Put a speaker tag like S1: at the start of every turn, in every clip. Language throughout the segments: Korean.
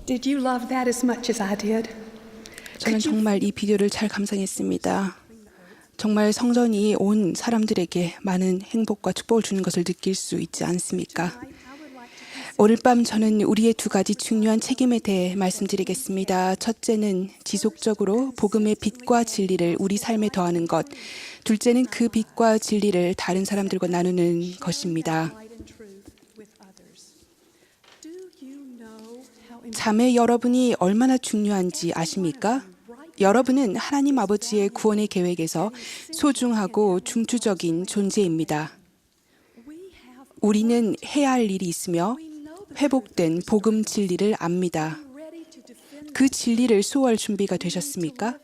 S1: Did you love that as much as I did?
S2: 저는 정말 이 비디오를 잘 감상했습니다. 정말 성전이 온 사람들에게 많은 행복과 축복을 주는 것을 느낄 수 있지 않습니까? 오늘 밤 저는 우리의 두 가지 중요한 책임에 대해 말씀드리겠습니다. 첫째는 지속적으로 복음의 빛과 진리를 우리 삶에 더하는 것. 둘째는 그 빛과 진리를 다른 사람들과 나누는 것입니다. 자매 여러분이 얼마나 중요한지 아십니까? 여러분은 하나님 아버지의 구원의 계획에서 소중하고 중추적인 존재입니다. 우리는 해야 할 일이 있으며 회복된 복음 진리를 압니다. 그 진리를 수호할 준비가 되셨습니까?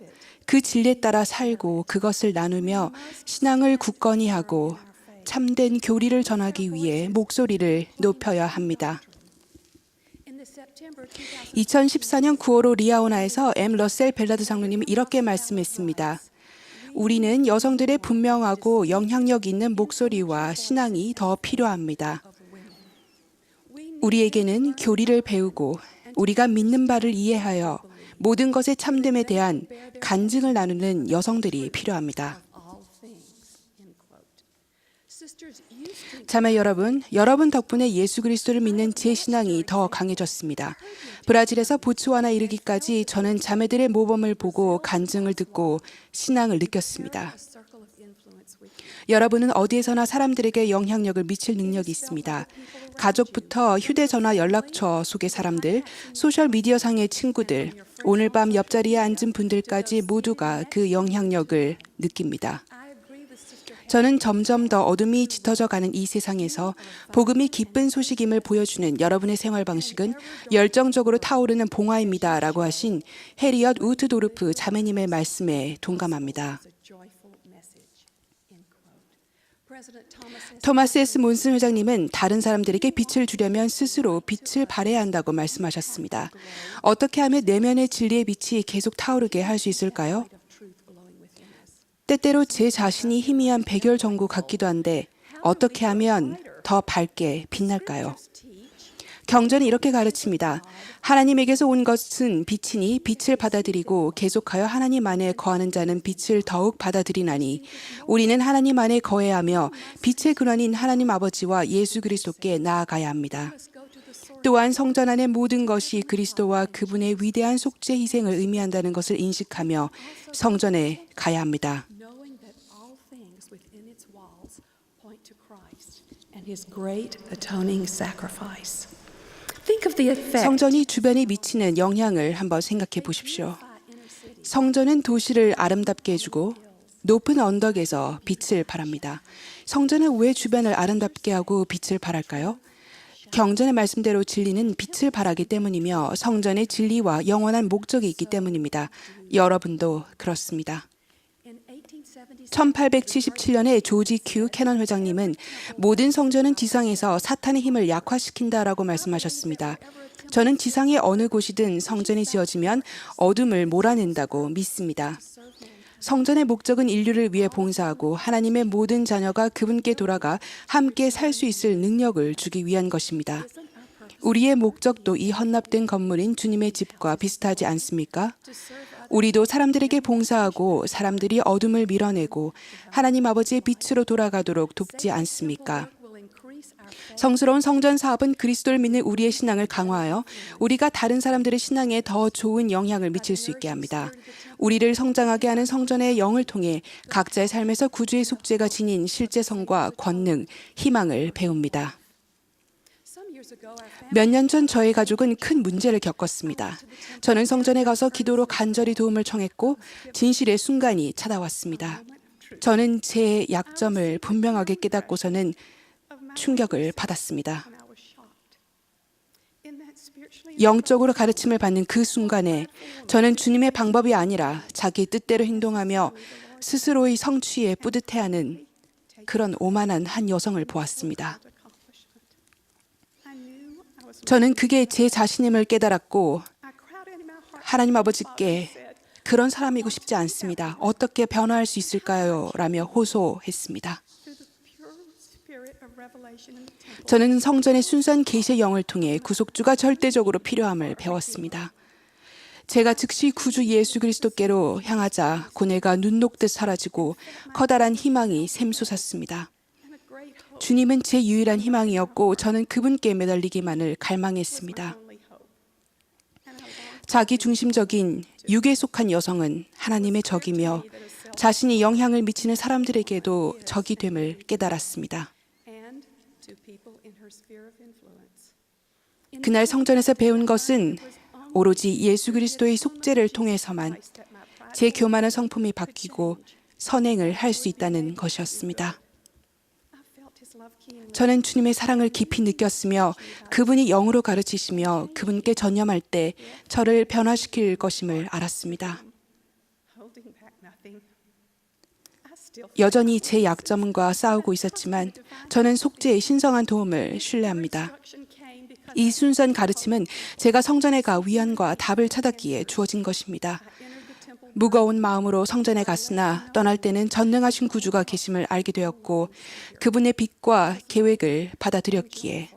S2: 그 진리에 따라 살고 그것을 나누며 신앙을 굳건히 하고 참된 교리를 전하기 위해 목소리를 높여야 합니다. 2014년 9월호 리아오나에서 M. 러셀 벨라드 장로님은 이렇게 말씀했습니다. 우리는 여성들의 분명하고 영향력 있는 목소리와 신앙이 더 필요합니다. 우리에게는 교리를 배우고 우리가 믿는 바를 이해하여 모든 것의 참됨에 대한 간증을 나누는 여성들이 필요합니다. 자매 여러분, 여러분 덕분에 예수 그리스도를 믿는 제 신앙이 더 강해졌습니다. 브라질에서 보츠와나 이르기까지 저는 자매들의 모범을 보고 간증을 듣고 신앙을 느꼈습니다. 여러분은 어디에서나 사람들에게 영향력을 미칠 능력이 있습니다. 가족부터 휴대전화 연락처 속의 사람들, 소셜미디어상의 친구들, 오늘 밤 옆자리에 앉은 분들까지 모두가 그 영향력을 느낍니다. 저는 점점 더 어둠이 짙어져 가는 이 세상에서 복음이 기쁜 소식임을 보여주는 여러분의 생활 방식은 열정적으로 타오르는 봉화입니다. 라고 하신 해리엇 우트도르프 자매님의 말씀에 동감합니다. 토마스 S. 몬슨 회장님은 다른 사람들에게 빛을 주려면 스스로 빛을 발해야 한다고 말씀하셨습니다. 어떻게 하면 내면의 진리의 빛이 계속 타오르게 할 수 있을까요? 때때로 제 자신이 희미한 백열전구 같기도 한데 어떻게 하면 더 밝게 빛날까요? 경전이 이렇게 가르칩니다. 하나님에게서 온 것은 빛이니 빛을 받아들이고 계속하여 하나님 안에 거하는 자는 빛을 더욱 받아들이나니 우리는 하나님 안에 거해하며 빛의 근원인 하나님 아버지와 예수 그리스도께 나아가야 합니다. 또한 성전 안의 모든 것이 그리스도와 그분의 위대한 속죄 희생을 의미한다는 것을 인식하며 성전에 가야 합니다. 성전이 주변에 미치는 영향을 한번 생각해 보십시오. 성전은 도시를 아름답게 해주고 높은 언덕에서 빛을 발합니다. 성전은 왜 주변을 아름답게 하고 빛을 발할까요? 경전의 말씀대로 진리는 빛을 발하기 때문이며 성전의 진리와 영원한 목적이 있기 때문입니다. 여러분도 그렇습니다. 1877년에 조지 큐 캐넌 회장님은 모든 성전은 지상에서 사탄의 힘을 약화시킨다라고 말씀하셨습니다. 저는 지상의 어느 곳이든 성전이 지어지면 어둠을 몰아낸다고 믿습니다. 성전의 목적은 인류를 위해 봉사하고 하나님의 모든 자녀가 그분께 돌아가 함께 살 수 있을 능력을 주기 위한 것입니다. 우리의 목적도 이 헌납된 건물인 주님의 집과 비슷하지 않습니까? 우리도 사람들에게 봉사하고 사람들이 어둠을 밀어내고 하나님 아버지의 빛으로 돌아가도록 돕지 않습니까? 성스러운 성전 사업은 그리스도를 믿는 우리의 신앙을 강화하여 우리가 다른 사람들의 신앙에 더 좋은 영향을 미칠 수 있게 합니다. 우리를 성장하게 하는 성전의 영을 통해 각자의 삶에서 구주의 속죄가 지닌 실제성과 권능, 희망을 배웁니다. 몇 년 전 저희 가족은 큰 문제를 겪었습니다. 저는 성전에 가서 기도로 간절히 도움을 청했고 진실의 순간이 찾아왔습니다. 저는 제 약점을 분명하게 깨닫고서는 충격을 받았습니다. 영적으로 가르침을 받는 그 순간에 저는 주님의 방법이 아니라 자기 뜻대로 행동하며 스스로의 성취에 뿌듯해하는 그런 오만한 한 여성을 보았습니다. 저는 그게 제 자신임을 깨달았고 하나님 아버지께 그런 사람이고 싶지 않습니다. 어떻게 변화할 수 있을까요? 라며 호소했습니다. 저는 성전의 순수한 계시의 영을 통해 구속주가 절대적으로 필요함을 배웠습니다. 제가 즉시 구주 예수 그리스도께로 향하자 고뇌가 눈 녹듯 사라지고 커다란 희망이 샘솟았습니다. 주님은 제 유일한 희망이었고 저는 그분께 매달리기만을 갈망했습니다. 자기중심적인 육에 속한 여성은 하나님의 적이며 자신이 영향을 미치는 사람들에게도 적이 됨을 깨달았습니다. 그날 성전에서 배운 것은 오로지 예수 그리스도의 속죄를 통해서만 제 교만한 성품이 바뀌고 선행을 할 수 있다는 것이었습니다. 저는 주님의 사랑을 깊이 느꼈으며 그분이 영으로 가르치시며 그분께 전념할 때 저를 변화시킬 것임을 알았습니다. 여전히 제 약점과 싸우고 있었지만 저는 속죄의 신성한 도움을 신뢰합니다. 이 순수한 가르침은 제가 성전에 가 위안과 답을 찾았기에 주어진 것입니다. 무거운 마음으로 성전에 갔으나 떠날 때는 전능하신 구주가 계심을 알게 되었고 그분의 빛과 계획을 받아들였기에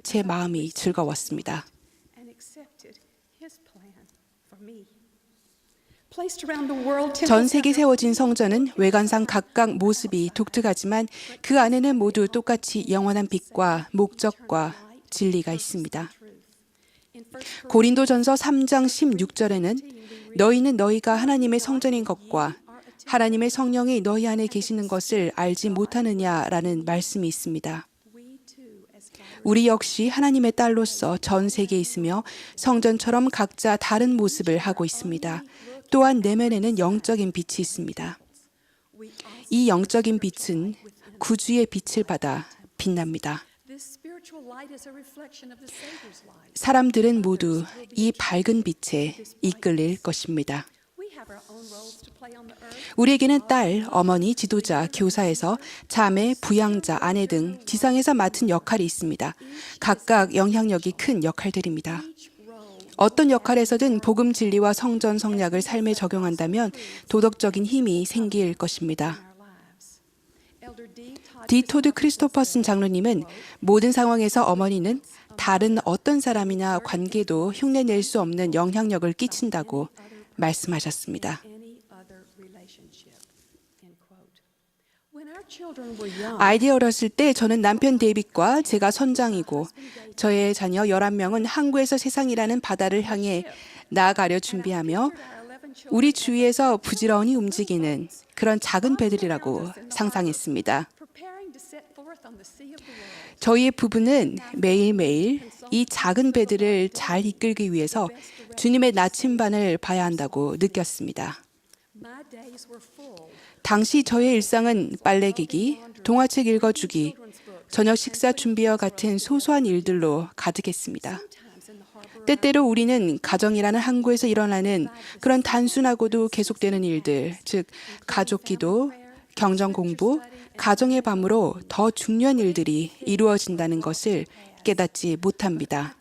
S2: 제 마음이 즐거웠습니다. 전 세계 세워진 성전은 외관상 각각 모습이 독특하지만 그 안에는 모두 똑같이 영원한 빛과 목적과 진리가 있습니다. 고린도전서 3장 16절에는 너희는 너희가 하나님의 성전인 것과 하나님의 성령이 너희 안에 계시는 것을 알지 못하느냐라는 말씀이 있습니다. 우리 역시 하나님의 딸로서 전 세계에 있으며 성전처럼 각자 다른 모습을 하고 있습니다. 또한 내면에는 영적인 빛이 있습니다. 이 영적인 빛은 구주의 빛을 받아 빛납니다. 사람들은 모두 이 밝은 빛에 이끌릴 것입니다. 우리에게는 딸, 어머니, 지도자, 교사에서 자매, 부양자, 아내 등 지상에서 맡은 역할이 있습니다. 각각 영향력이 큰 역할들입니다. 어떤 역할에서든 복음 진리와 성전 성약을 삶에 적용한다면 도덕적인 힘이 생길 것입니다. 디 토드 크리스토퍼슨 장로님은 모든 상황에서 어머니는 다른 어떤 사람이나 관계도 흉내낼 수 없는 영향력을 끼친다고 말씀하셨습니다. 아이들이 어렸을 때 저는 남편 데이빗과 제가 선장이고 저의 자녀 11명은 항구에서 세상이라는 바다를 향해 나아가려 준비하며 우리 주위에서 부지런히 움직이는 그런 작은 배들이라고 상상했습니다. 저희의 부부는 매일매일 이 작은 배들을 잘 이끌기 위해서 주님의 나침반을 봐야 한다고 느꼈습니다. 당시 저의 일상은 빨래 개기, 동화책 읽어주기, 저녁 식사 준비와 같은 소소한 일들로 가득했습니다. 때때로 우리는 가정이라는 항구에서 일어나는 그런 단순하고도 계속되는 일들, 즉 가족 기도, 경전 공부, 가정의 밤으로 더 중요한 일들이 이루어진다는 것을 깨닫지 못합니다.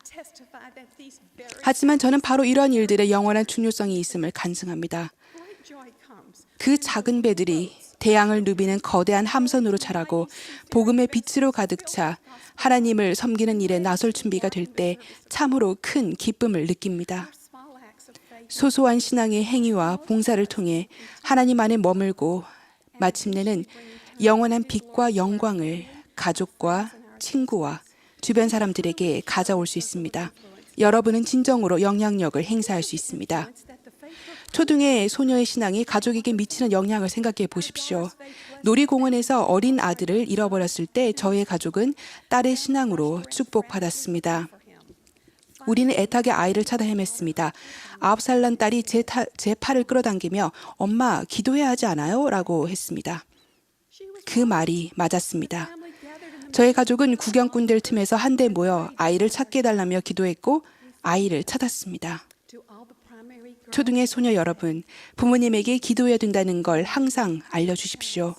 S2: 하지만 저는 바로 이러한 일들의 영원한 중요성이 있음을 간증합니다. 그 작은 배들이 대양을 누비는 거대한 함선으로 자라고 복음의 빛으로 가득 차 하나님을 섬기는 일에 나설 준비가 될 때 참으로 큰 기쁨을 느낍니다. 소소한 신앙의 행위와 봉사를 통해 하나님 안에 머물고 마침내는 영원한 빛과 영광을 가족과 친구와 주변 사람들에게 가져올 수 있습니다. 여러분은 진정으로 영향력을 행사할 수 있습니다. 초등의 소녀의 신앙이 가족에게 미치는 영향을 생각해 보십시오. 놀이공원에서 어린 아들을 잃어버렸을 때 저의 가족은 딸의 신앙으로 축복받았습니다. 우리는 애타게 아이를 찾아 헤맸습니다. 9살 난 딸이 제 팔을 끌어당기며 엄마 기도해야 하지 않아요? 라고 했습니다. 그 말이 맞았습니다. 저희 가족은 구경꾼들 틈에서 한데 모여 아이를 찾게 해달라며 기도했고 아이를 찾았습니다. 초등의 소녀 여러분, 부모님에게 기도해야 된다는 걸 항상 알려주십시오.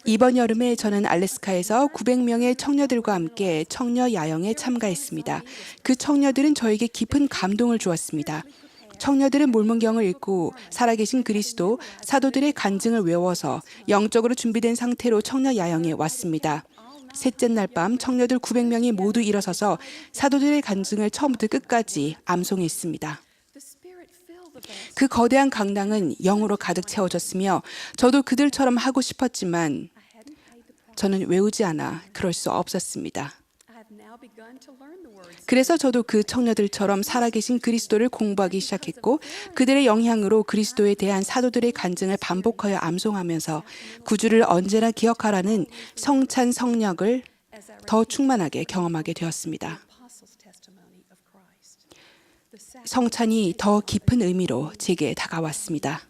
S2: 이번 여름에 저는 알래스카에서 900명의 청녀들과 함께 청녀 야영에 참가했습니다. 그 청녀들은 저에게 깊은 감동을 주었습니다. 청년들은 몰문경을 읽고 살아계신 그리스도, 사도들의 간증을 외워서 영적으로 준비된 상태로 청년 야영에 왔습니다. 셋째 날 밤 청년들 900명이 모두 일어서서 사도들의 간증을 처음부터 끝까지 암송했습니다. 그 거대한 강당은 영으로 가득 채워졌으며 저도 그들처럼 하고 싶었지만 저는 외우지 않아 그럴 수 없었습니다. 그래서 저도 그 청년들처럼 살아계신 그리스도를 공부하기 시작했고 그들의 영향으로 그리스도에 대한 사도들의 간증을 반복하여 암송하면서 구주를 언제나 기억하라는 성찬 성령을 더 충만하게 경험하게 되었습니다. 성찬이 더 깊은 의미로 제게 다가왔습니다.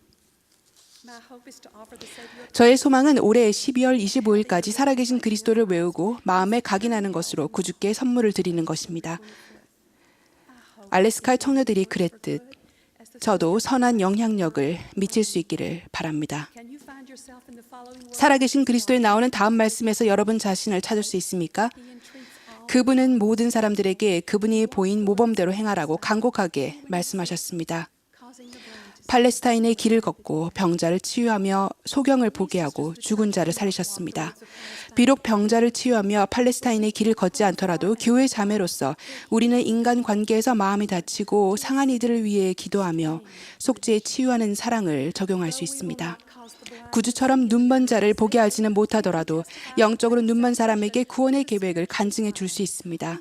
S2: 저의 소망은 올해 12월 25일까지 살아계신 그리스도를 외우고 마음에 각인하는 것으로 구주께 선물을 드리는 것입니다. 알래스카의 청년들이 그랬듯 저도 선한 영향력을 미칠 수 있기를 바랍니다. 살아계신 그리스도에 나오는 다음 말씀에서 여러분 자신을 찾을 수 있습니까? 그분은 모든 사람들에게 그분이 보인 모범대로 행하라고 간곡하게 말씀하셨습니다. 팔레스타인의 길을 걷고 병자를 치유하며 소경을 보게 하고 죽은 자를 살리셨습니다. 비록 병자를 치유하며 팔레스타인의 길을 걷지 않더라도 교회 자매로서 우리는 인간 관계에서 마음이 다치고 상한 이들을 위해 기도하며 속죄에 치유하는 사랑을 적용할 수 있습니다. 구주처럼 눈먼 자를 보게 하지는 못하더라도 영적으로 눈먼 사람에게 구원의 계획을 간증해 줄 수 있습니다.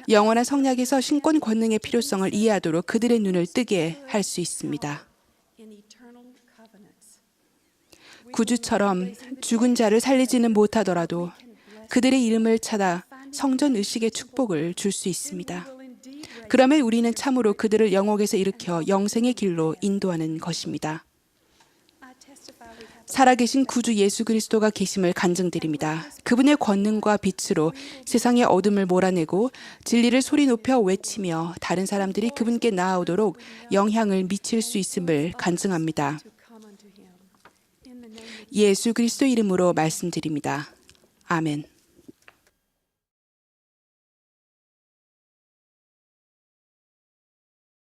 S2: 영원한 성약에서 신권 권능의 필요성을 이해하도록 그들의 눈을 뜨게 할 수 있습니다. 구주처럼 죽은 자를 살리지는 못하더라도 그들의 이름을 찾아 성전 의식의 축복을 줄 수 있습니다. 그러면 우리는 참으로 그들을 영옥에서 일으켜 영생의 길로 인도하는 것입니다. 살아계신 구주 예수 그리스도가 계심을 간증드립니다. 그분의 권능과 빛으로 세상의 어둠을 몰아내고 진리를 소리 높여 외치며 다른 사람들이 그분께 나아오도록 영향을 미칠 수 있음을 간증합니다. 예수 그리스도 이름으로 말씀드립니다. 아멘.